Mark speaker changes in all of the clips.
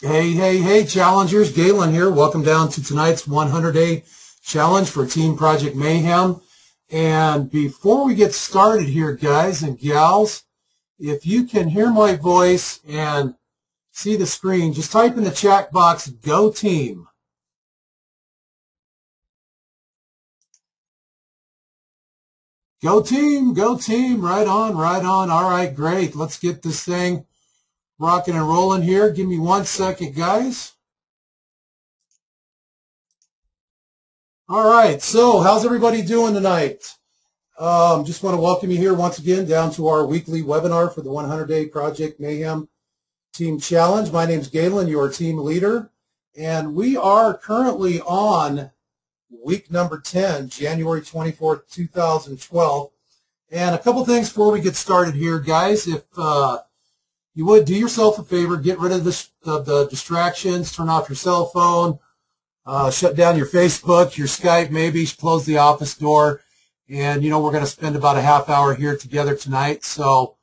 Speaker 1: Hey, hey, hey, challengers. Galen here. Welcome down to tonight's 100-day challenge for Team Project Mayhem. And before we get started here, guys and gals, if you can hear my voice and see the screen, just type in the chat box, "Go Team." Go Team, go Team. Right on, right on. All right, great. Let's get this thing rocking and rolling here. Give me 1 second, guys. All right, so how's everybody doing tonight? Just want to welcome you here once again down to our weekly webinar for the 100-day Project Mayhem Team Challenge. My name is Galen, your team leader, and we are currently on week number 10, January 24th, 2012. And a couple things before we get started here, guys. If you would do yourself a favor, get rid of the distractions, turn off your cell phone, shut down your Facebook, your Skype, maybe close the office door. And, you know, we're going to spend about a half hour here together tonight. So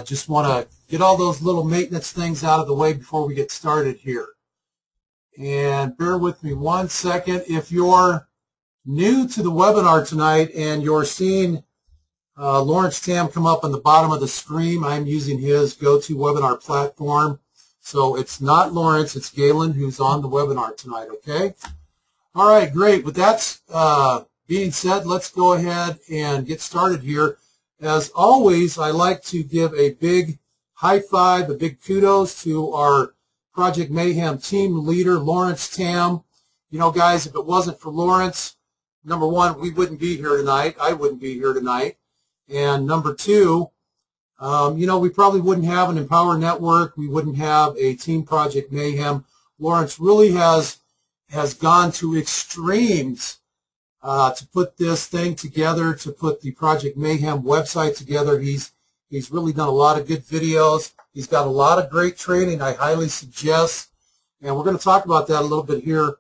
Speaker 1: just want to get all those little maintenance things out of the way before we get started here. And bear with me 1 second. If you're new to the webinar tonight and you're seeing Lawrence Tam come up on the bottom of the screen, I'm using his GoToWebinar platform. So it's not Lawrence, it's Galen who's on the webinar tonight, okay? All right, great. With that being said, let's go ahead and get started here. As always, I like to give a big high five, a big kudos to our Project Mayhem team leader, Lawrence Tam. You know, guys, if it wasn't for Lawrence, number one, we wouldn't be here tonight. I wouldn't be here tonight. And number two, you know, we probably wouldn't have an Empower Network. We wouldn't have a Team Project Mayhem. Lawrence really has gone to extremes to put this thing together, to put the Project Mayhem website together. He's really done a lot of good videos. He's got a lot of great training I highly suggest. And we're going to talk about that a little bit here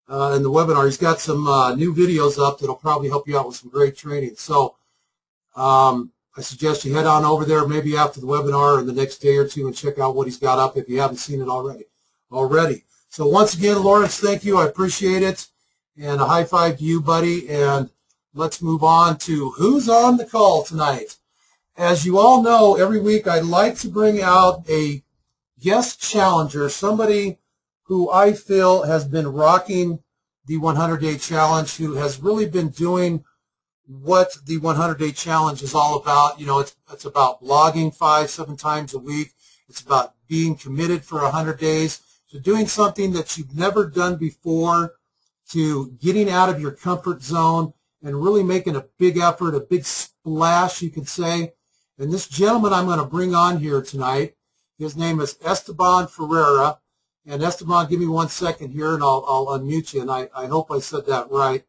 Speaker 1: in the webinar. He's got some new videos up that'll probably help you out with some great training. So I suggest you head on over there maybe after the webinar or the next day or two and check out what he's got up if you haven't seen it already. So once again, Lawrence, thank you. I appreciate it. And a high five to you, buddy. And let's move on to who's on the call tonight. As you all know, every week I like to bring out a guest challenger, somebody who I feel has been rocking the 100-day challenge, who has really been doing what the 100-day challenge is all about. You know, it's about blogging 5-7 times a week. It's about being committed for 100 days, to doing something that you've never done before, to getting out of your comfort zone and really making a big effort, a big splash, you could say. And this gentleman I'm going to bring on here tonight, his name is Esteban Ferreira. And Esteban, give me 1 second here and I'll unmute you. And I hope I said that right.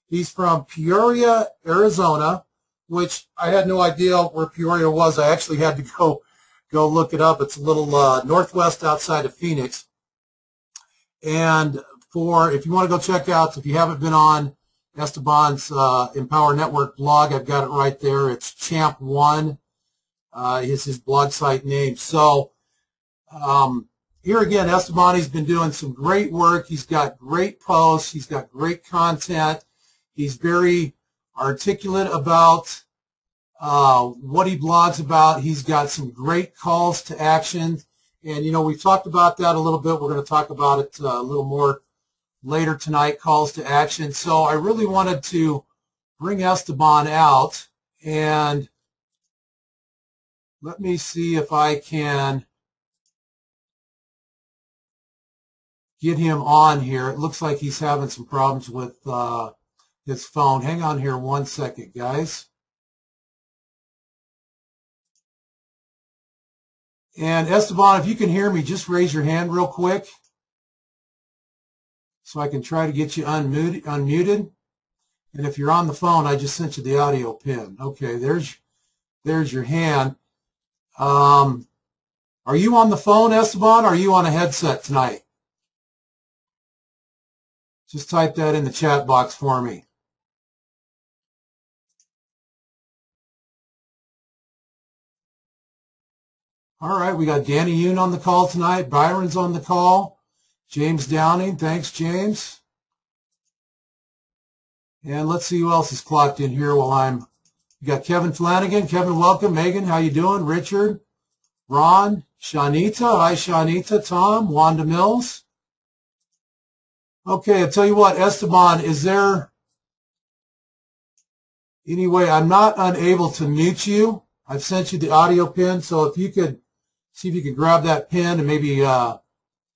Speaker 1: He's from Peoria, Arizona, which I had no idea where Peoria was. I actually had to go look it up. It's a little northwest outside of Phoenix. And if you want to go check out, if you haven't been on Esteban's Empower Network blog, I've got it right there. It's Champ1 is his blog site name. So here again, Esteban, he's been doing some great work. He's got great posts. He's got great content. He's very articulate about what he blogs about. He's got some great calls to action. And, you know, we've talked about that a little bit. We're going to talk about it a little more later tonight, calls to action. So I really wanted to bring Esteban out. And let me see if I can get him on here. It looks like he's having some problems with his phone. Hang on here 1 second, guys. And Esteban, if you can hear me, just raise your hand real quick so I can try to get you unmuted. And if you're on the phone, I just sent you the audio pin. Okay, there's your hand. Are you on the phone, Esteban, or are you on a headset tonight? Just type that in the chat box for me. All right, we got Danny Yoon on the call tonight. Byron's on the call. James Downing, thanks, James. And let's see who else is clocked in here while we got Kevin Flanagan. Kevin, welcome. Megan, how you doing? Richard, Ron, Shanita. Hi, Shanita. Tom, Wanda Mills. Okay, I'll tell you what, Esteban, is there any way? I'm not unable to mute you. I've sent you the audio pin, so if you could see if you can grab that pin and maybe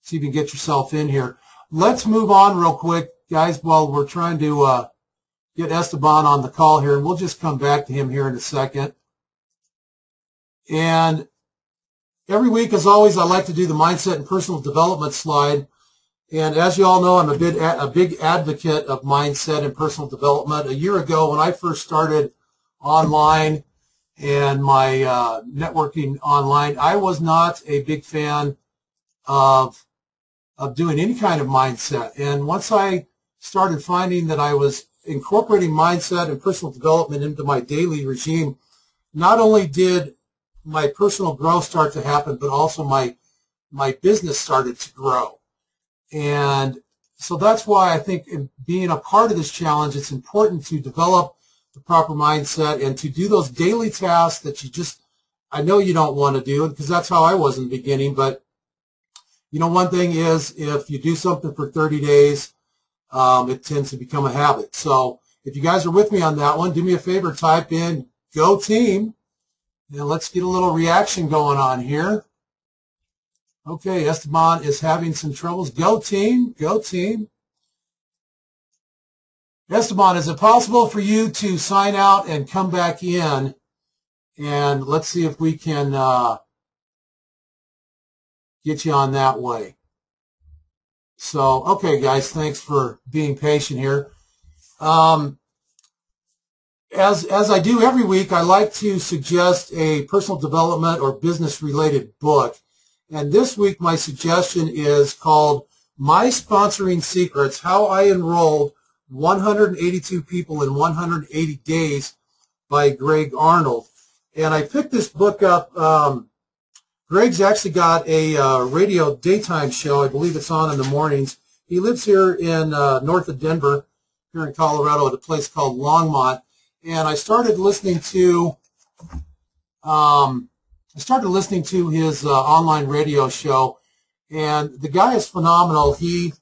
Speaker 1: see if you can get yourself in here. Let's move on real quick, guys, while we're trying to get Esteban on the call here, and we'll just come back to him here in a second. And every week, as always, I like to do the mindset and personal development slide. And as you all know, I'm a big advocate of mindset and personal development. A year ago, when I first started online and my networking online, I was not a big fan of doing any kind of mindset. And once I started finding that I was incorporating mindset and personal development into my daily regime, not only did my personal growth start to happen, but also my business started to grow. And so that's why I think in being a part of this challenge, it's important to develop the proper mindset and to do those daily tasks that I know you don't want to do, because that's how I was in the beginning. But, you know, one thing is if you do something for 30 days, it tends to become a habit. So if you guys are with me on that one, do me a favor, type in "Go Team," and let's get a little reaction going on here. Okay, Esteban is having some troubles. Go team, go team. Esteban, is it possible for you to sign out and come back in? And let's see if we can get you on that way. So, okay, guys, thanks for being patient here. As I do every week, I like to suggest a personal development or business-related book. And this week, my suggestion is called My Sponsoring Secrets, How I Enrolled 182 People in 180 Days by Greg Arnold. And I picked this book up. Greg's actually got a radio daytime show. I believe it's on in the mornings. He lives here in north of Denver, here in Colorado, at a place called Longmont. And I started listening to his online radio show, and the guy is phenomenal. He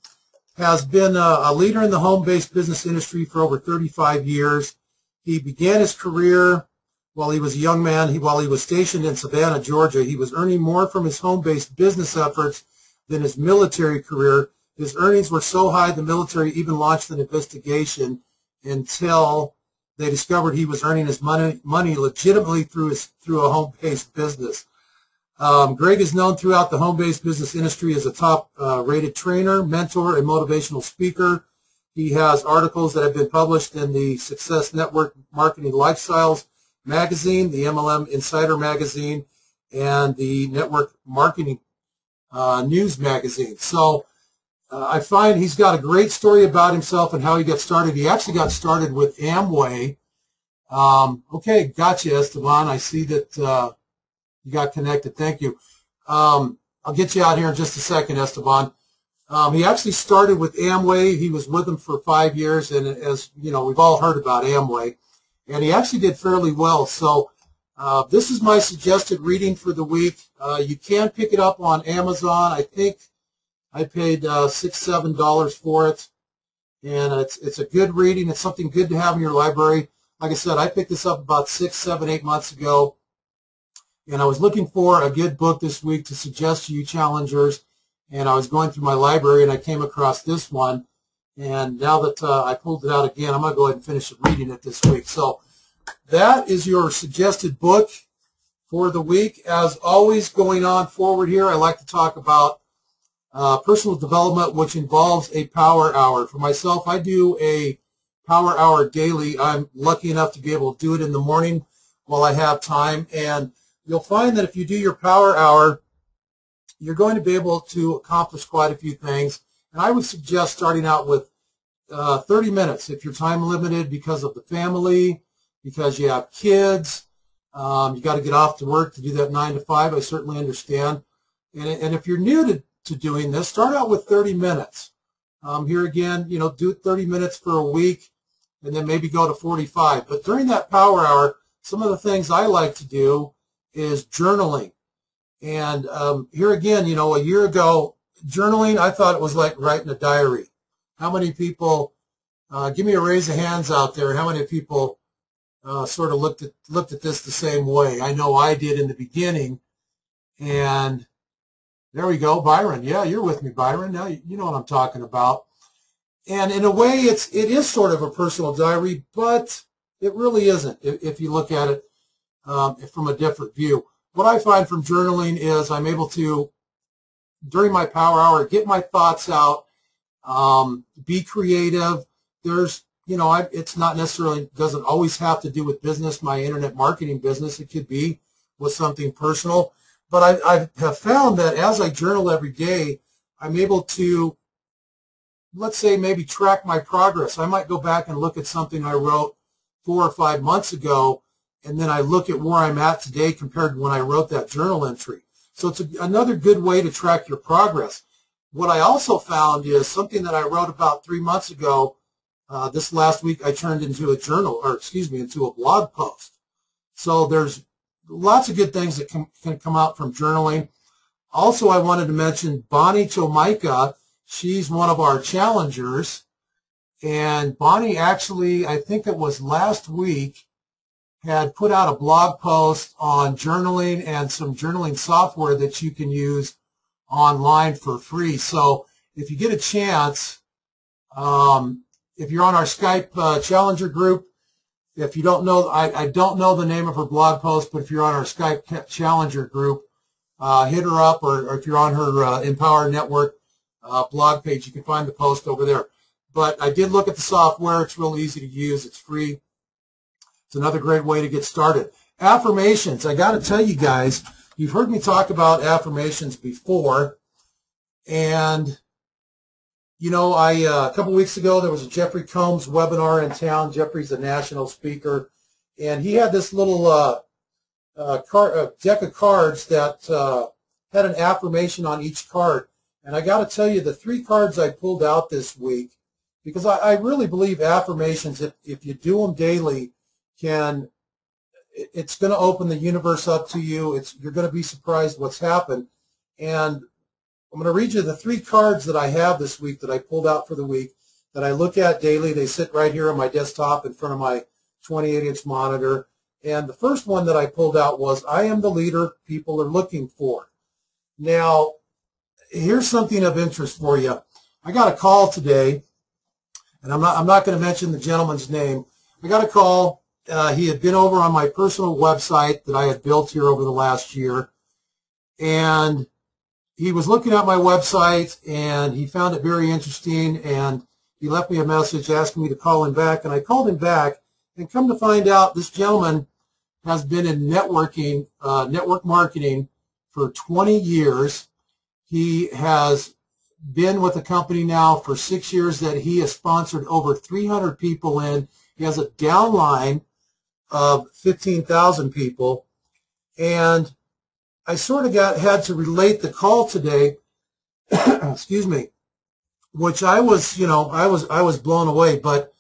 Speaker 1: has been a leader in the home-based business industry for over 35 years. He began his career while he was a young man. While he was stationed in Savannah, Georgia, he was earning more from his home-based business efforts than his military career. His earnings were so high the military even launched an investigation until they discovered he was earning his money legitimately through a home-based business. Greg is known throughout the home-based business industry as a top-rated trainer, mentor, and motivational speaker. He has articles that have been published in the Success Network Marketing Lifestyles magazine, the MLM Insider magazine, and the Network Marketing News magazine. So I find he's got a great story about himself and how he got started. He actually got started with Amway. Okay, gotcha, Esteban. I see that you got connected. Thank you. I'll get you out here in just a second, Esteban. He actually started with Amway. He was with them for 5 years, and as you know, we've all heard about Amway, and he actually did fairly well. So this is my suggested reading for the week. You can pick it up on Amazon. I think I paid $6, $7 for it, and it's a good reading. It's something good to have in your library. Like I said, I picked this up about 6, 7, 8 months ago, and I was looking for a good book this week to suggest to you challengers, and I was going through my library, and I came across this one, and now that I pulled it out again, I'm going to go ahead and finish reading it this week. So that is your suggested book for the week. As always, going on forward here, I like to talk about personal development, which involves a power hour. For myself, I do a power hour daily. I'm lucky enough to be able to do it in the morning while I have time. And you'll find that if you do your power hour, you're going to be able to accomplish quite a few things. And I would suggest starting out with 30 minutes if you're time limited because of the family, because you have kids, You got to get off to work to do that 9 to 5. I certainly understand. And if you're new to doing this, start out with 30 minutes. Here again, do it 30 minutes for a week, and then maybe go to 45. But during that power hour, some of the things I like to do is journaling. And here again, a year ago, journaling, I thought it was like writing a diary. How many people, give me a raise of hands out there, how many people sort of looked at this the same way? I know I did in the beginning. And there we go, Byron. Yeah, you're with me, Byron. Now you know what I'm talking about. And in a way, it is sort of a personal diary, but it really isn't if you look at it from a different view. What I find from journaling is I'm able to, during my power hour, get my thoughts out, be creative. There's, it's not necessarily, doesn't always have to do with business, my internet marketing business. It could be with something personal. But I have found that as I journal every day, I'm able to, let's say, maybe track my progress. I might go back and look at something I wrote 4 or 5 months ago, and then I look at where I'm at today compared to when I wrote that journal entry. So it's another good way to track your progress. What I also found is something that I wrote about 3 months ago, this last week I turned into a journal, or into a blog post. So there's lots of good things that can come out from journaling. Also, I wanted to mention Bonnie Tomika. She's one of our challengers. And Bonnie actually, I think it was last week, had put out a blog post on journaling and some journaling software that you can use online for free. So if you get a chance, if you're on our Skype Challenger group, if you don't know, I don't know the name of her blog post, but if you're on our Skype Challenger group, hit her up, or if you're on her Empower Network blog page, you can find the post over there. But I did look at the software. It's real easy to use. It's free. It's another great way to get started. Affirmations. I got to tell you guys, you've heard me talk about affirmations before. And, a couple weeks ago, there was a Jeffrey Combs webinar in town. Jeffrey's a national speaker. And he had this little deck of cards that had an affirmation on each card. And I got to tell you, the 3 cards I pulled out this week, because I really believe affirmations, if you do them daily, it's going to open the universe up to you. You're going to be surprised what's happened. And I'm going to read you the 3 cards that I have this week that I pulled out for the week that I look at daily. They sit right here on my desktop in front of my 28-inch monitor. And the first one that I pulled out was, I am the leader people are looking for. Now, here's something of interest for you. I got a call today, and I'm not going to mention the gentleman's name. I got a call. He had been over on my personal website that I had built here over the last year, and he was looking at my website, and he found it very interesting, and he left me a message asking me to call him back, and I called him back, and come to find out, this gentleman has been in network marketing for 20 years. He has been with the company now for 6 years that he has sponsored over 300 people in. He has a downline of 15,000 people. And I sort of had to relate the call today, excuse me, which I was blown away, but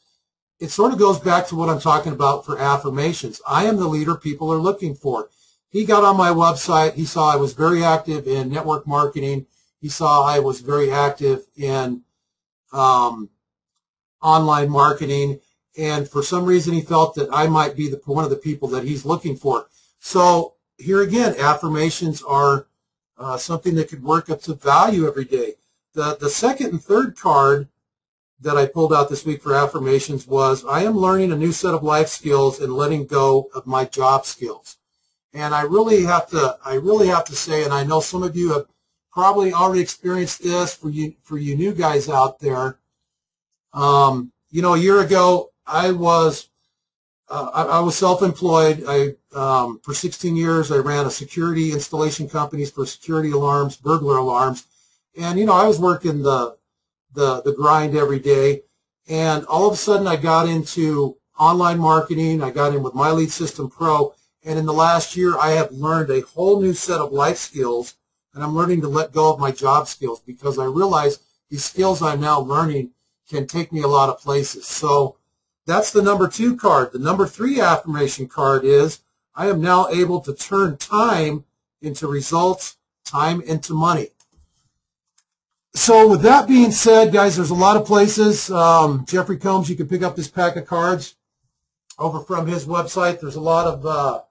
Speaker 1: it sort of goes back to what I'm talking about for affirmations. I am the leader people are looking for. He got on my website. He saw I was very active in network marketing. He saw I was very active in online marketing. And for some reason, he felt that I might be one of the people that he's looking for. So here again, affirmations are something that could work up to value every day. The second and third card that I pulled out this week for affirmations was, I am learning a new set of life skills and letting go of my job skills. And I really have to say, and I know some of you have probably already experienced this, for you new guys out there. A year ago, I was self-employed. For 16 years, I ran a security installation companies for security alarms, burglar alarms, and I was working the grind every day. And all of a sudden, I got into online marketing. I got in with My Lead System Pro, And in the last year, I have learned a whole new set of life skills, and I'm learning to let go of my job skills because I realize these skills I'm now learning can take me a lot of places. So that's the number 2 card. The number 3 affirmation card is I am now able to turn time into results, time into money. So with that being said, guys, there's a lot of places. Jeffrey Combs, you can pick up this pack of cards over from his website. There's a lot of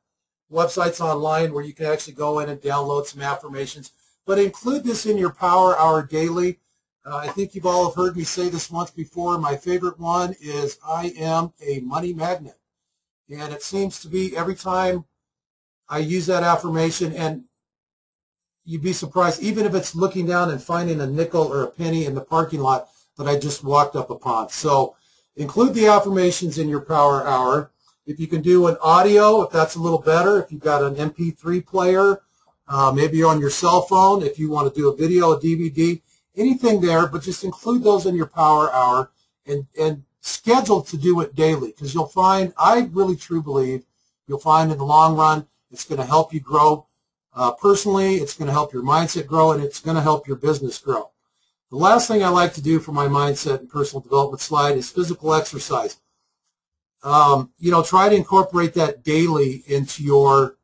Speaker 1: websites online where you can actually go in and download some affirmations. But include this in your Power Hour Daily. I think you've all have heard me say this once before. My favorite one is I am a money magnet. And it seems to be every time I use that affirmation, and you'd be surprised, even if it's looking down and finding a nickel or a penny in the parking lot that I just walked up upon. So include the affirmations in your Power Hour. If you can do an audio, if that's a little better, if you've got an MP3 player, maybe on your cell phone, if you want to do a video, a DVD, anything there, but just include those in your Power Hour and schedule to do it daily, because you'll find, I really truly believe, you'll find in the long run, it's going to help you grow personally, it's going to help your mindset grow, and it's going to help your business grow. The last thing I like to do for my mindset and personal development slide is physical exercise. Try to incorporate that daily into your,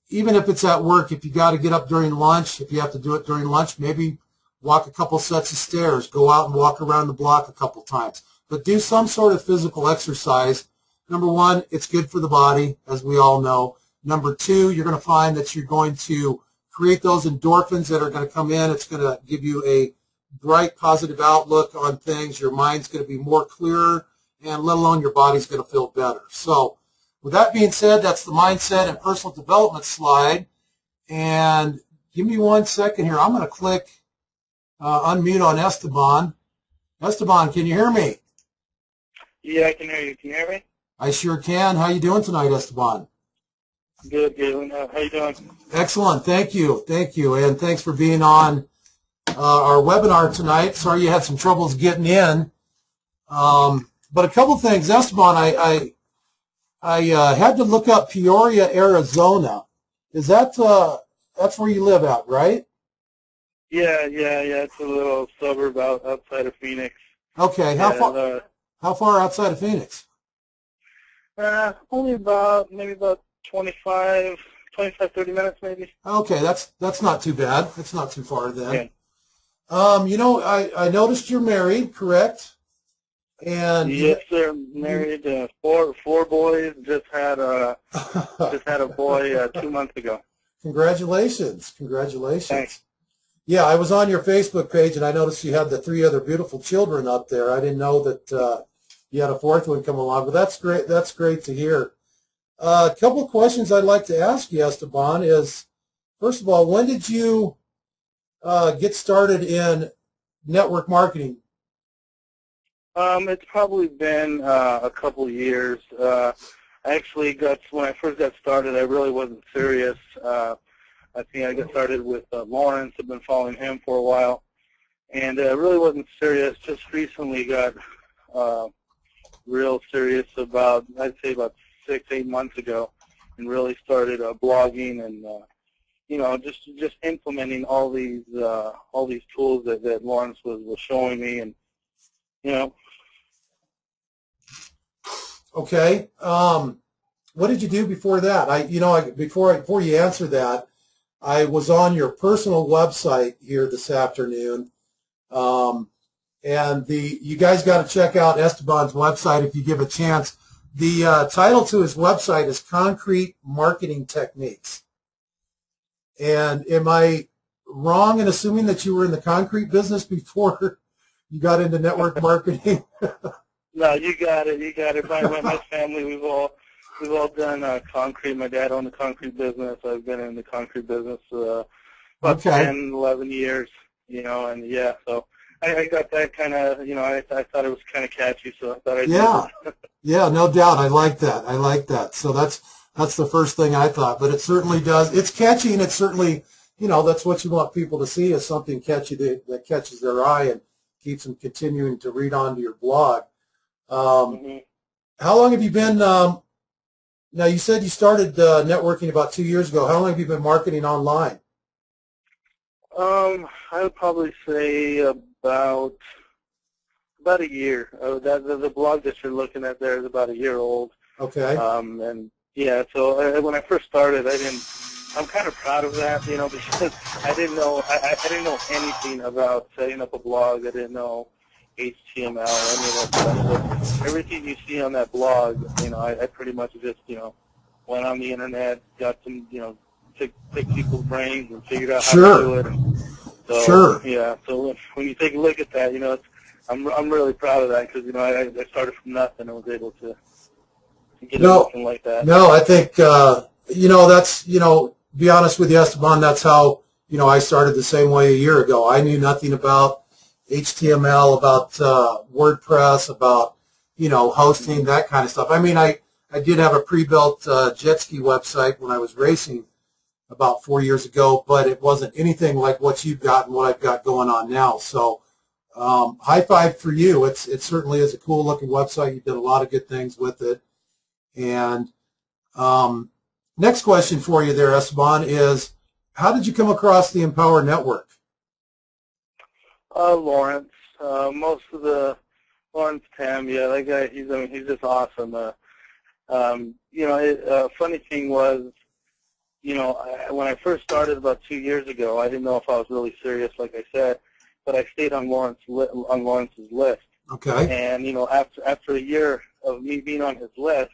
Speaker 1: even if it's at work, if you got to get up during lunch, if you have to do it during lunch, maybe walk a couple sets of stairs, go out and walk around the block a couple times. But do some sort of physical exercise. Number 1, it's good for the body, as we all know. Number 2, you're going to find that you're going to create those endorphins that are going to come in. It's going to give you a bright, positive outlook on things. Your mind's going to be more clearer, and let alone your body's going to feel better. So with that being said, that's the mindset and personal development slide. And give me 1 second here. I'm going to click unmute on Esteban. Esteban, can you hear me?
Speaker 2: Yeah, I can hear you. Can you hear me?
Speaker 1: I sure can. How you doing tonight, Esteban?
Speaker 2: Good, good. How you doing?
Speaker 1: Excellent. Thank you. Thank you. And thanks for being on our webinar tonight. Sorry you had some troubles getting in. But a couple things. Esteban, I had to look up Peoria, Arizona. Is that that's where you live at, right?
Speaker 2: Yeah. It's a little suburb outside of Phoenix.
Speaker 1: Okay. How far outside of Phoenix?
Speaker 2: Only maybe about 25, 30 minutes maybe.
Speaker 1: Okay, that's not too bad. That's not too far then.
Speaker 2: Yeah.
Speaker 1: I noticed you're married, correct? And
Speaker 2: yes, sir. Married, 4 boys. Just had a boy 2 months ago.
Speaker 1: Congratulations! Congratulations!
Speaker 2: Thanks.
Speaker 1: Yeah, I was on your Facebook page and I noticed you had the 3 other beautiful children up there. I didn't know that you had a 4th one come along, but that's great. That's great to hear. A couple of questions I'd like to ask you, Esteban, is, first of all, when did you get started in network marketing?
Speaker 2: It's probably been a couple years. Actually, when I first got started, I really wasn't serious. I think I got started with Lawrence. I've been following him for a while, and I really wasn't serious. Just recently got real serious I'd say about 6-8 months ago, and really started blogging and just implementing all these tools that Lawrence was showing me, and
Speaker 1: Okay. What did you do before that? Before you answer that, I was on your personal website here this afternoon, and you guys got to check out Esteban's website if you give a chance. The title to his website is Concrete Marketing Techniques. And am I wrong in assuming that you were in the concrete business before you got into network marketing?
Speaker 2: No, you got it. You got it. My family, we've all done concrete. My dad owned the concrete business. I've been in the concrete business about 10, 11 years. And yeah, so I got that kind of. I thought it was kind of catchy, so I thought I'd do it.
Speaker 1: Yeah, no doubt. I like that. I like that. So that's the first thing I thought. But it certainly does. It's catchy, and it's certainly, that's what you want people to see, is something catchy that catches their eye and keeps them continuing to read onto your blog. How long have you been Now, you said you started networking about 2 years ago. How long have you been marketing online?
Speaker 2: I would probably say about a year. The blog that you're looking at there is about a year old.
Speaker 1: Okay.
Speaker 2: And yeah, so when I first started, I'm kind of proud of that, because I didn't know anything about setting up a blog. I didn't know HTML, any of that stuff. So everything you see on that blog, I pretty much just, went on the internet, got some, pick people's brains and figured out how to do it. And so, yeah, so when you take a look at that, I'm really proud of that because, I started from nothing and was able to get something like that.
Speaker 1: No, I think, that's, be honest with you, Esteban, that's how, I started the same way a year ago. I knew nothing about HTML, about WordPress, about, hosting, that kind of stuff. I mean, I did have a pre-built jet ski website when I was racing about 4 years ago, but it wasn't anything like what you've got and what I've got going on now. So high five for you. It certainly is a cool-looking website. You did a lot of good things with it. And next question for you there, Esteban, is how did you come across the Empower Network?
Speaker 2: Lawrence. Most of the Lawrence Tam, yeah, that guy, he's just awesome. Funny thing was, when I first started about 2 years ago, I didn't know if I was really serious, like I said, but I stayed on Lawrence's list.
Speaker 1: Okay.
Speaker 2: And after a year of me being on his list,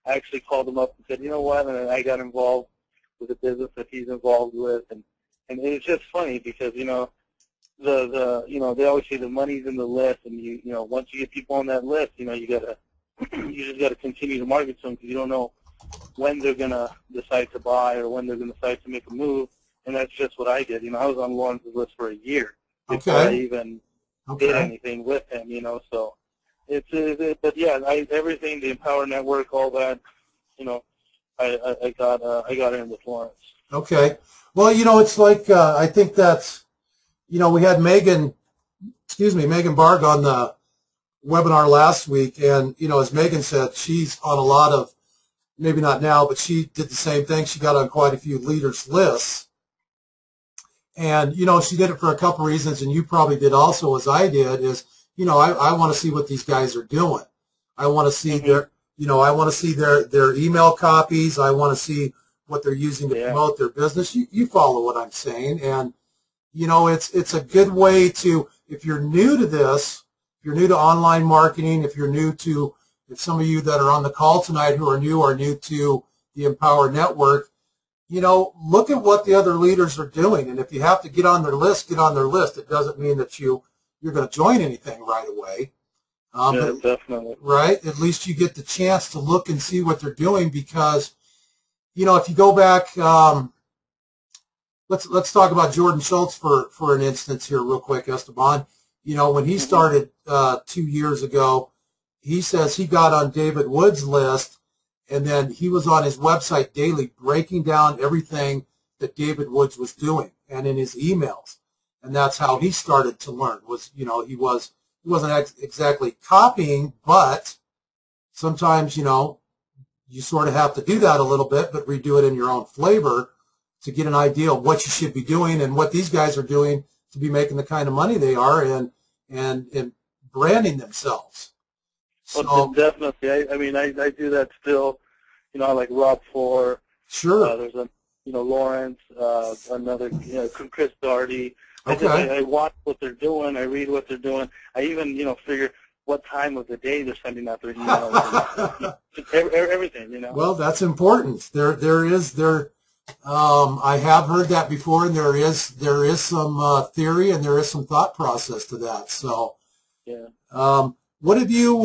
Speaker 2: I actually called him up and said, you know what, and I got involved with the business that he's involved with, and it's just funny because they always say the money's in the list, and once you get people on that list, you just gotta continue to market to them because you don't know when they're gonna decide to buy or when they're gonna decide to make a move, and that's just what I did. I was on Lawrence's list for a year before I even did anything with him. So but yeah, everything, the Empower Network, all that, I got in with Lawrence.
Speaker 1: Okay. Well, it's like I think that's, we had Megan Barg on the webinar last week, and as Megan said, she's on a lot of, maybe not now, but she did the same thing. She got on quite a few leaders' lists, and she did it for a couple reasons, and you probably did also, as I did. Is I want to see what these guys are doing. I want to see their email copies. I want to see what they're using to promote their business. You follow what I'm saying, and it's a good way to, if you're new to this, if you're new to online marketing, if some of you that are on the call tonight who are new to the Empower Network, look at what the other leaders are doing. And if you have to get on their list, get on their list. It doesn't mean that you're going to join anything right away.
Speaker 2: Yeah, definitely.
Speaker 1: Right? At least you get the chance to look and see what they're doing because, if you go back, let's talk about Jordan Schultz for an instance here real quick, Esteban. When he started 2 years ago, he says he got on David Wood's list, and then he was on his website daily breaking down everything that David Woods was doing and in his emails. And that's how he started to learn. He wasn't exactly copying, but sometimes, you sort of have to do that a little bit, but redo it in your own flavor to get an idea of what you should be doing and what these guys are doing to be making the kind of money they are and branding themselves.
Speaker 2: Well, definitely. I do that still. Like Rob Four.
Speaker 1: Sure.
Speaker 2: There's Lawrence, another, Chris Doherty.
Speaker 1: Okay.
Speaker 2: I watch what they're doing. I read what they're doing. I even, figure what time of the day they're sending out their emails. Everything,
Speaker 1: Well, that's important. I have heard that before, and there is some theory and there is some thought process to that. So,
Speaker 2: yeah.
Speaker 1: What have you?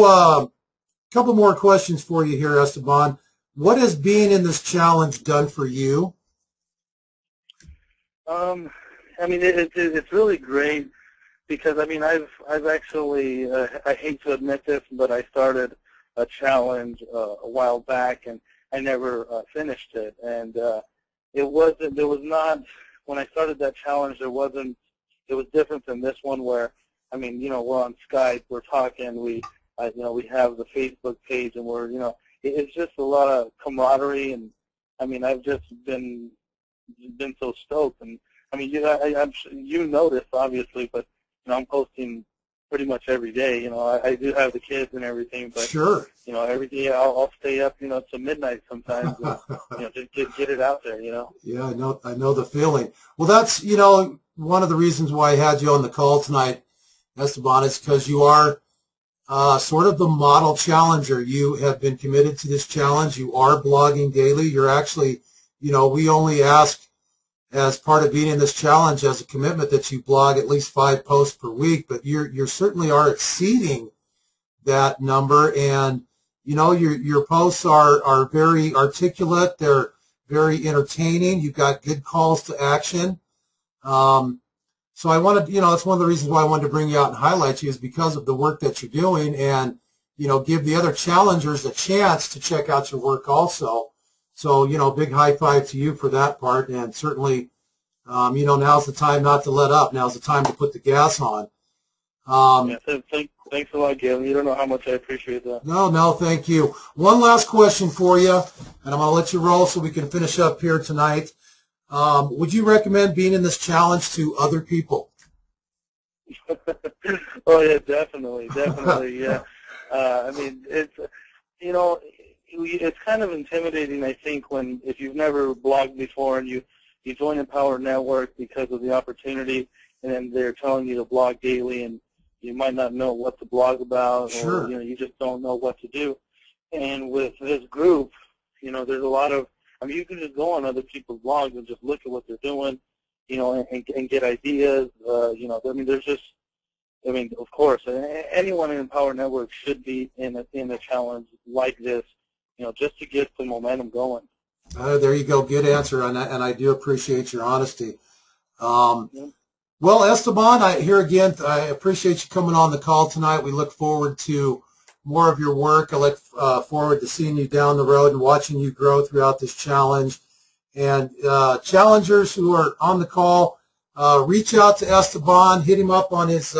Speaker 1: Couple more questions for you here, Esteban. What has being in this challenge done for you?
Speaker 2: It's really great because I've actually I hate to admit this, but I started a challenge a while back and I never finished it, and there was not, when I started that challenge, it was different than this one where, we're on Skype, we're talking, we have the Facebook page, and we're, it's just a lot of camaraderie, and I mean, I've just been so stoked. And I mean, I'm sure you noticed obviously, but I'm posting pretty much every day. I do have the kids and everything, but
Speaker 1: sure,
Speaker 2: every day I'll stay up, to midnight sometimes, and, just get it out there.
Speaker 1: Yeah, I know the feeling. Well, that's one of the reasons why I had you on the call tonight, Esteban, is because you are sort of the model challenger. You have been committed to this challenge. You are blogging daily. You're actually, we only ask as part of being in this challenge as a commitment that you blog at least 5 posts per week, but you certainly are exceeding that number. And, your posts are very articulate. They're very entertaining. You've got good calls to action. So I wanted, that's one of the reasons why I wanted to bring you out and highlight you, is because of the work that you're doing, and, give the other challengers a chance to check out your work also. So, big high five to you for that part. And certainly, now's the time not to let up. Now's the time to put the gas on.
Speaker 2: Thanks a lot, Gavin. You don't know how much I appreciate that.
Speaker 1: No, thank you. One last question for you, and I'm going to let you roll so we can finish up here tonight. Would you recommend being in this challenge to other people?
Speaker 2: Oh, yeah, definitely, yeah. I mean, it's kind of intimidating, I think, if you've never blogged before and you join Empower Network because of the opportunity, and then they're telling you to blog daily, and you might not know what to blog about,
Speaker 1: sure,
Speaker 2: or you just don't know what to do. And with this group, there's a lot of, you can just go on other people's blogs and just look at what they're doing, and get ideas. Of course, anyone in Empower Network should be in a challenge like this, just to get the momentum going.
Speaker 1: There you go. Good answer, and I do appreciate your honesty. Well, Esteban, I appreciate you coming on the call tonight. We look forward to more of your work. I look forward to seeing you down the road and watching you grow throughout this challenge. And challengers who are on the call, reach out to Esteban, hit him up on his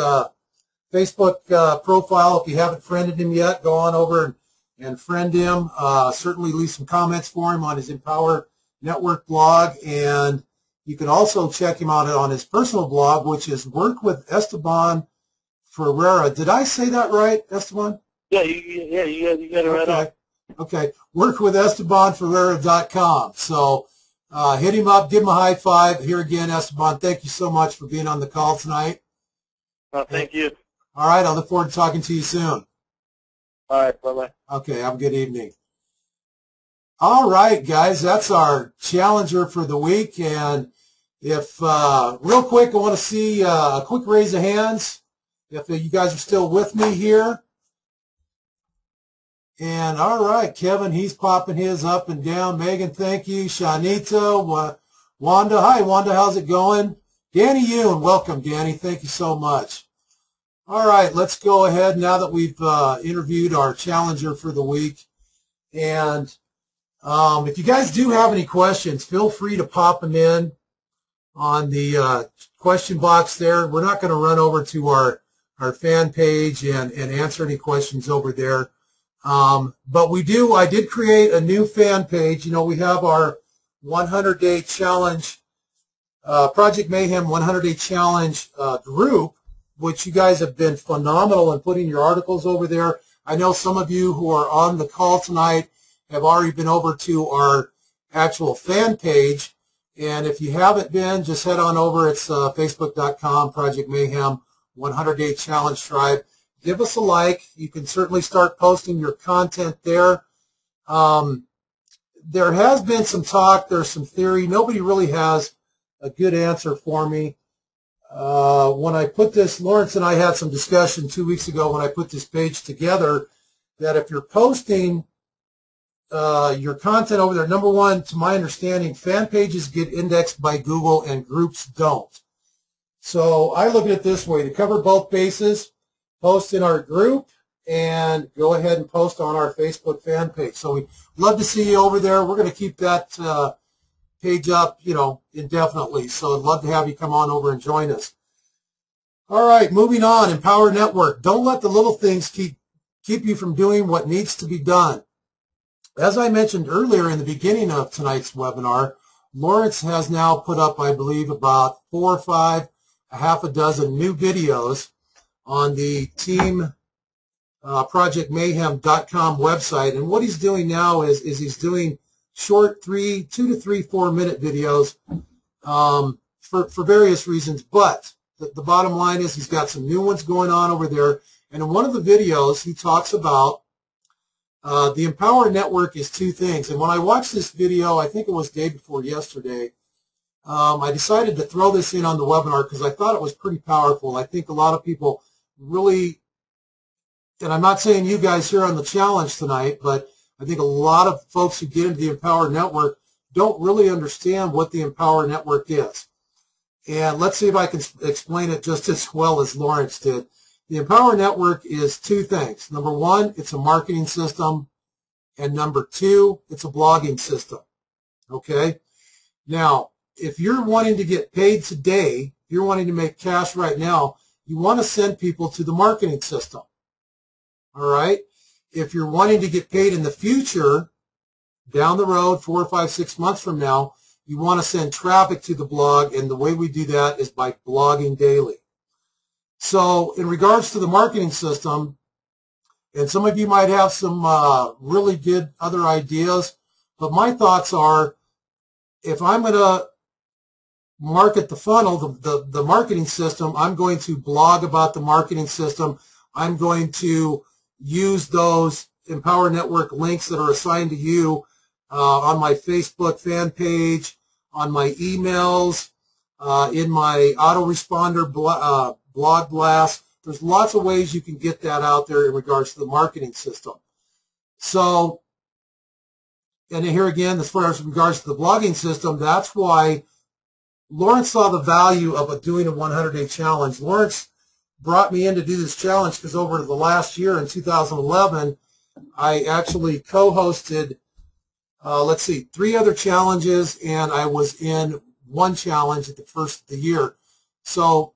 Speaker 1: Facebook profile. If you haven't friended him yet, go on over and friend him. Certainly leave some comments for him on his Empower Network blog, and you can also check him out on his personal blog, which is Work with Esteban Ferreira. Did I say that right, Esteban?
Speaker 2: Yeah, you got it right on.
Speaker 1: Okay, workwithestebanferreira.com. So hit him up, give him a high five. Here again, Esteban, thank you so much for being on the call tonight.
Speaker 2: Thank you.
Speaker 1: All right, I look forward to talking to you soon.
Speaker 2: All right, bye-bye.
Speaker 1: Okay, have a good evening. All right, guys, that's our challenger for the week. And if, real quick, I want to see a quick raise of hands if you guys are still with me here. And all right, Kevin, he's popping his up and down. Megan, thank you. Shanita, Wanda, hi, Wanda, how's it going? Danny Yoon, welcome, Danny. Thank you so much. All right, let's go ahead now that we've interviewed our challenger for the week. And if you guys do have any questions, feel free to pop them in on the question box there. We're not going to run over to our fan page and answer any questions over there. But I did create a new fan page. We have our 100-day challenge, Project Mayhem 100-day challenge group, which you guys have been phenomenal in putting your articles over there. I know some of you who are on the call tonight have already been over to our actual fan page. And if you haven't been, just head on over. It's facebook.com, Project Mayhem 100-day challenge tribe. Give us a like. You can certainly start posting your content there. There has been some talk. There's some theory. Nobody really has a good answer for me. When I put this, Lawrence and I had some discussion 2 weeks ago when I put this page together, that if you're posting your content over there, number one, to my understanding, fan pages get indexed by Google and groups don't. So I look at it this way: to cover both bases, post in our group and go ahead and post on our Facebook fan page. So we'd love to see you over there. We're going to keep that page up, indefinitely. So I'd love to have you come on over and join us. All right, moving on. Empower Network. Don't let the little things keep you from doing what needs to be done. As I mentioned earlier in the beginning of tonight's webinar, Lawrence has now put up, I believe, about 4 or 5, a half a dozen new videos on the team projectmayhem.com website. And what he's doing now is he's doing short 2 to 3, 4-minute videos for various reasons. But the bottom line is he's got some new ones going on over there. And in one of the videos, he talks about the Empower Network is 2 things. And when I watched this video, I think it was day before yesterday, I decided to throw this in on the webinar because I thought it was pretty powerful. I think a lot of people really, and I'm not saying you guys here on the challenge tonight, but I think a lot of folks who get into the Empower Network don't really understand what the Empower Network is. And let's see if I can explain it just as well as Lawrence did. The Empower Network is 2 things. Number 1, it's a marketing system. And number 2, it's a blogging system. Okay? Now, if you're wanting to get paid today, if you're wanting to make cash right now, you want to send people to the marketing system. All right? If you're wanting to get paid in the future, down the road, 4, 5, 6 months from now, you want to send traffic to the blog, and the way we do that is by blogging daily. So in regards to the marketing system, and some of you might have some really good other ideas, but my thoughts are, if I'm going to market the funnel, the marketing system, I'm going to blog about the marketing system. I'm going to use those Empower Network links that are assigned to you on my Facebook fan page, on my emails, in my autoresponder blog blast. There's lots of ways you can get that out there in regards to the marketing system. So, and here again, as far as regards to the blogging system, that's why Lawrence saw the value of doing a 100-day challenge. Lawrence brought me in to do this challenge because over the last year in 2011, I actually co-hosted, 3 other challenges, and I was in 1 challenge at the first of the year. So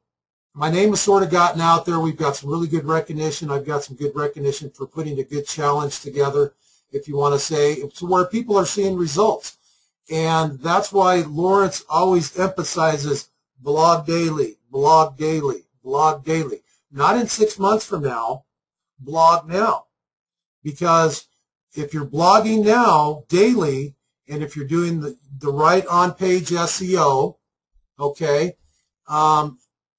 Speaker 1: my name has sort of gotten out there. We've got some really good recognition. I've got some good recognition for putting a good challenge together, if you want to say, to where people are seeing results. And that's why Lawrence always emphasizes blog daily, blog daily, blog daily. Not in 6 months from now, blog now. Because if you're blogging now daily, and if you're doing the right on-page SEO, okay,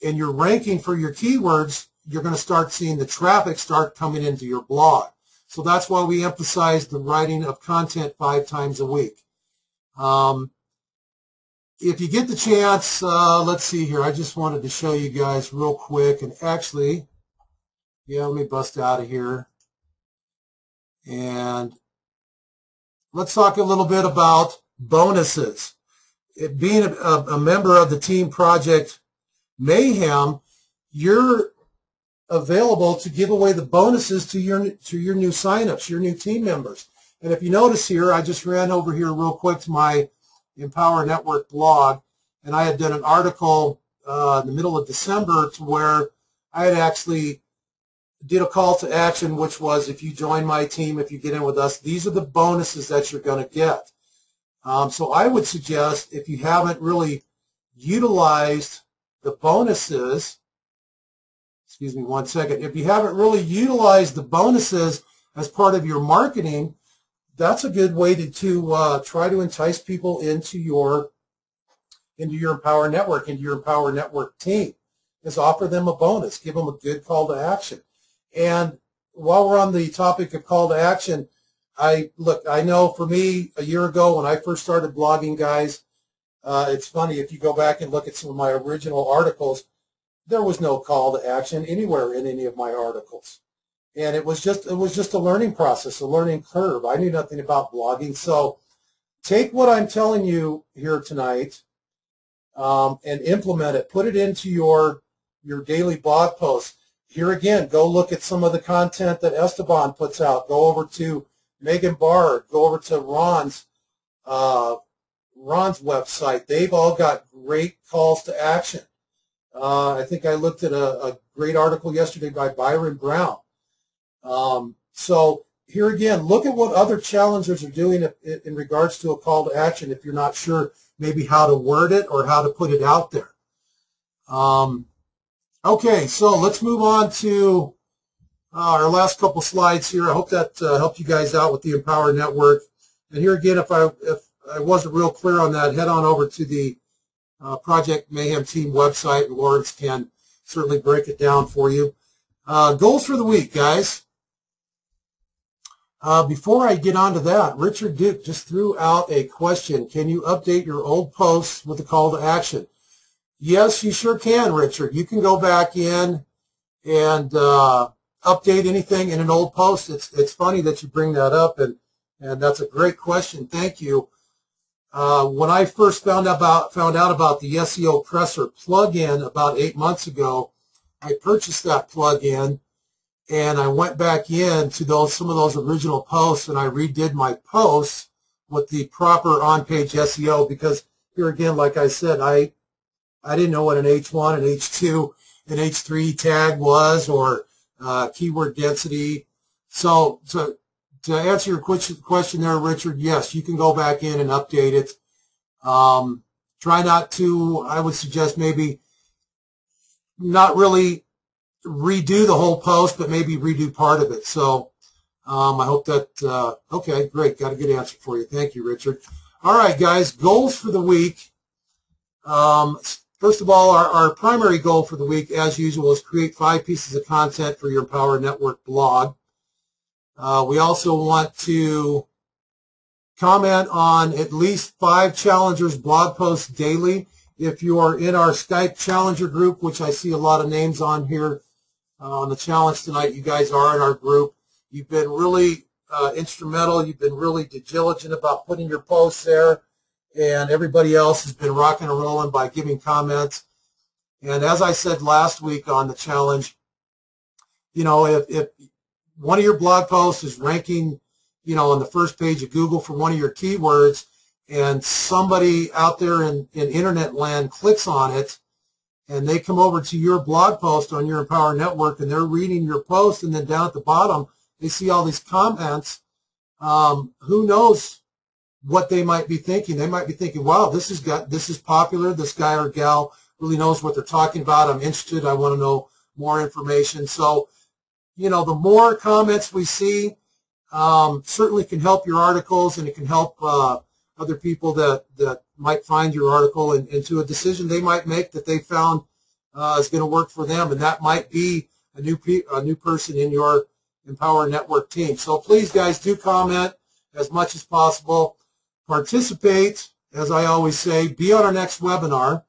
Speaker 1: and you're ranking for your keywords, you're going to start seeing the traffic start coming into your blog. So that's why we emphasize the writing of content 5 times a week. If you get the chance, let's see here. I just wanted to show you guys real quick. And actually, yeah, let me bust out of here. And let's talk a little bit about bonuses. Being a member of the team project Mayhem, you're available to give away the bonuses to your new signups, your new team members. And if you notice here, I just ran over here real quick to my Empower Network blog, and I had done an article in the middle of December to where I had actually did a call to action, which was, if you join my team, if you get in with us, these are the bonuses that you're going to get. So I would suggest, if you haven't really utilized the bonuses, excuse me one second, if you haven't really utilized the bonuses as part of your marketing, that's a good way to try to entice people into your Empower Network, into your Empower Network team, is offer them a bonus, give them a good call to action. And while we're on the topic of call to action, I know for me, a year ago when I first started blogging, guys, it's funny, if you go back and look at some of my original articles, there was no call to action anywhere in any of my articles. And it was just a learning process, a learning curve. I knew nothing about blogging. So take what I'm telling you here tonight and implement it. Put it into your daily blog posts. Here again, go look at some of the content that Esteban puts out. Go over to Megan Bard. Go over to Ron's website. They've all got great calls to action. I think I looked at a great article yesterday by Byron Brown. So here again, look at what other challengers are doing in regards to a call to action if you're not sure maybe how to word it or how to put it out there. Okay, so let's move on to our last couple slides here. I hope that helped you guys out with the Empower Network. And here again, if I wasn't real clear on that, head on over to the Project Mayhem team website, and Lawrence can certainly break it down for you. Goals for the week, guys. Before I get on to that, Richard Duke just threw out a question. Can you update your old posts with a call to action? Yes, you sure can, Richard. You can go back in and update anything in an old post. It's funny that you bring that up, and that's a great question. Thank you. When I first found out about the SEO Presser plugin about 8 months ago, I purchased that plugin, and I went back in to some of those original posts, and I redid my posts with the proper on-page SEO, because here again, like I said, I didn't know what an H1, an H2, an H3 tag was, or keyword density. So to answer your question there, Richard, yes, you can go back in and update it. Try not to, I would suggest maybe not really redo the whole post, but maybe redo part of it. So I hope that, okay, great. Got a good answer for you. Thank you, Richard. All right, guys, goals for the week. First of all, our primary goal for the week, as usual, is create 5 pieces of content for your Empower Network blog. We also want to comment on at least 5 challengers blog posts daily. If you are in our Skype Challenger group, which I see a lot of names on here on the challenge tonight, you guys are in our group. You've been really instrumental. You've been really diligent about putting your posts there, and everybody else has been rocking and rolling by giving comments. And as I said last week on the challenge, you know, if one of your blog posts is ranking, you know, on the first page of Google for one of your keywords, and somebody out there in internet land clicks on it, and they come over to your blog post on your Empower Network, and they're reading your post, and then down at the bottom, they see all these comments, who knows what they might be thinking. They might be thinking, wow, this is popular. This guy or gal really knows what they're talking about. I'm interested. I want to know more information. So, you know, the more comments we see certainly can help your articles, and it can help other people that might find your article into a decision they might make that they found is going to work for them, and that might be a new person in your Empower Network team. So please, guys, do comment as much as possible. Participate, as I always say. Be on our next webinar.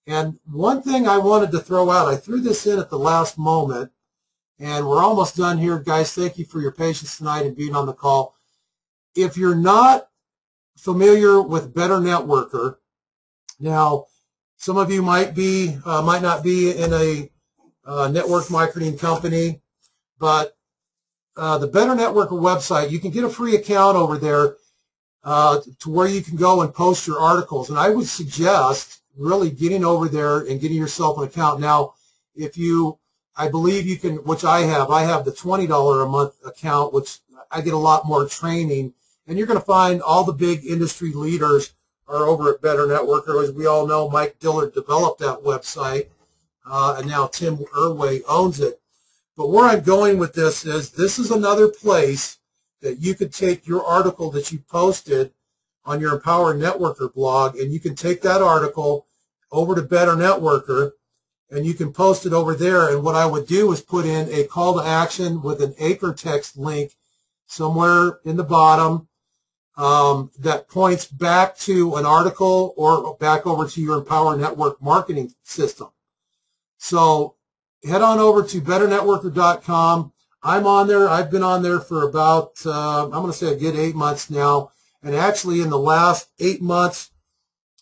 Speaker 1: And one thing I wanted to throw out, I threw this in at the last moment, and we're almost done here, guys. Thank you for your patience tonight and being on the call. If you're not familiar with Better Networker, now some of you might not be in a network marketing company, but the Better Networker website, you can get a free account over there to where you can go and post your articles. And I would suggest really getting over there and getting yourself an account. Now, I believe you can, which I have the $20 a month account, which I get a lot more training. And you're going to find all the big industry leaders are over at Better Networker. As we all know, Mike Dillard developed that website, and now Tim Irway owns it. But where I'm going with this is another place that you could take your article that you posted on your Empower Networker blog, and you can take that article over to Better Networker, and you can post it over there. And what I would do is put in a call to action with an anchor text link somewhere in the bottom that points back to an article or back over to your Empower Network marketing system. So head on over to betternetworker.com. I'm on there. I've been on there for about, I'm going to say a good 8 months now. And actually in the last 8 months,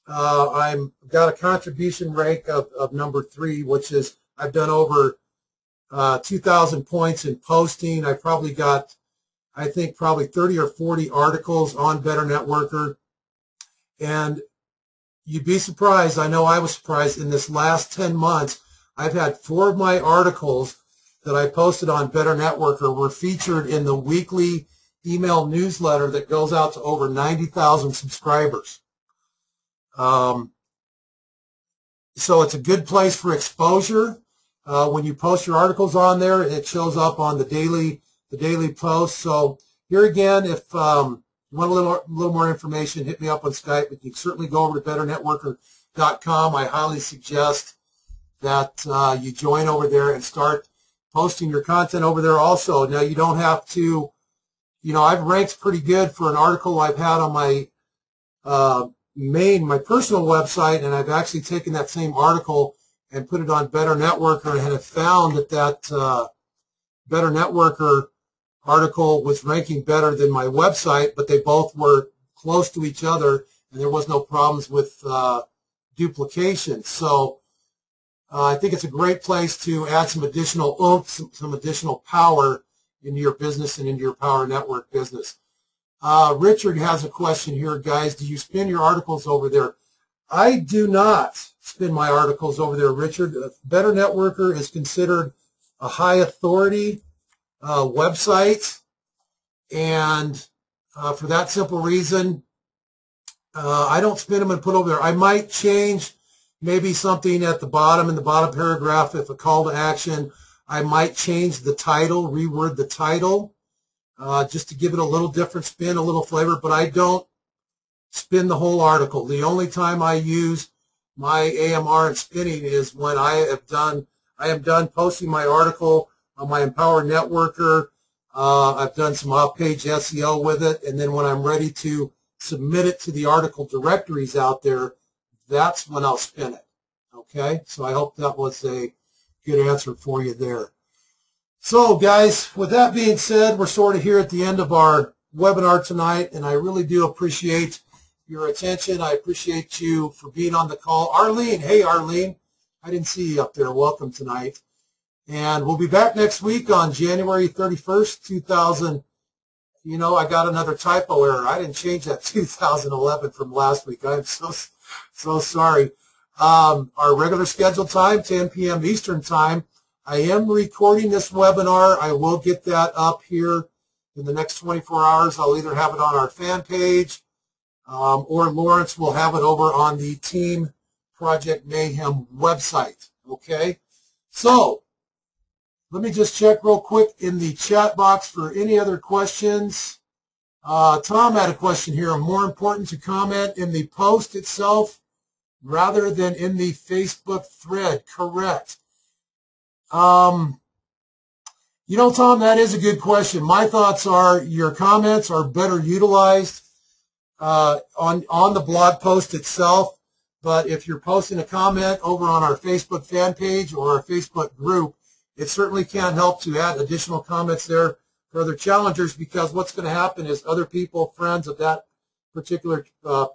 Speaker 1: I've got a contribution rank of number 3, which is I've done over 2,000 points in posting. I probably got, I think, probably 30 or 40 articles on Better Networker. And you'd be surprised, I know I was surprised, in this last 10 months, I've had 4 of my articles that I posted on Better Networker were featured in the weekly email newsletter that goes out to over 90,000 subscribers. So it's a good place for exposure. When you post your articles on there, it shows up on the daily post. So here again, if you want a little more information, hit me up on Skype. But you can certainly go over to betternetworker.com. I highly suggest that you join over there and start posting your content over there also. Now, you don't have to, I've ranked pretty good for an article I've had on my my personal website, and I've actually taken that same article and put it on Better Networker, and have found that Better Networker article was ranking better than my website, but they both were close to each other, and there was no problems with duplication. So I think it's a great place to add some additional oomph, some additional power into your business and into your Power Network business. Richard has a question here, guys. Do you spin your articles over there? I do not spin my articles over there, Richard. Better Networker is considered a high authority website, and for that simple reason, I don't spin them and put over there. I might change maybe something at the bottom, in the bottom paragraph, if a call to action. I might change the title, reword the title, just to give it a little different spin, a little flavor, but I don't spin the whole article. The only time I use my AMR and spinning is when I am done posting my article on my Empower Networker. I've done some off-page SEO with it, and then when I'm ready to submit it to the article directories out there, that's when I'll spin it. Okay, so I hope that was a good answer for you there. So, guys, with that being said, we're sort of here at the end of our webinar tonight, and I really do appreciate your attention. I appreciate you for being on the call. Arlene, hey, Arlene, I didn't see you up there. Welcome tonight. And we'll be back next week on January 31st, 2000. I got another typo error. I didn't change that 2011 from last week. I'm so sorry. Our regular scheduled time, 10 p.m. Eastern time. I am recording this webinar. I will get that up here in the next 24 hours. I'll either have it on our fan page, or Lawrence will have it over on the Team Project Mayhem website. Okay? So, let me just check real quick in the chat box for any other questions. Tom had a question here. More important to comment in the post itself rather than in the Facebook thread. Correct. Tom, that is a good question. My thoughts are your comments are better utilized on the blog post itself. But if you're posting a comment over on our Facebook fan page or our Facebook group, it certainly can help to add additional comments there for other challengers, because what's going to happen is other people, friends of that particular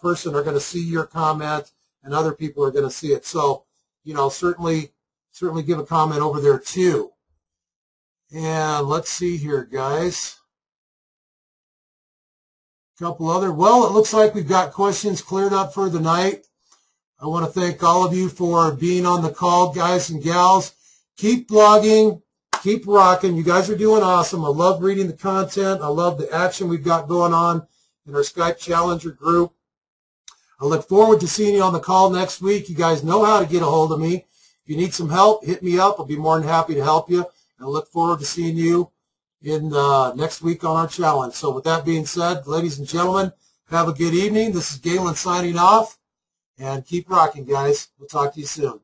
Speaker 1: person, are going to see your comment, and other people are going to see it. So, certainly give a comment over there too. And let's see here, guys. A couple other. Well, it looks like we've got questions cleared up for the night. I want to thank all of you for being on the call, guys and gals. Keep blogging. Keep rocking. You guys are doing awesome. I love reading the content. I love the action we've got going on in our Skype Challenger group. I look forward to seeing you on the call next week. You guys know how to get a hold of me. If you need some help, hit me up. I'll be more than happy to help you. And I look forward to seeing you in next week on our challenge. So with that being said, ladies and gentlemen, have a good evening. This is Galen signing off. And keep rocking, guys. We'll talk to you soon.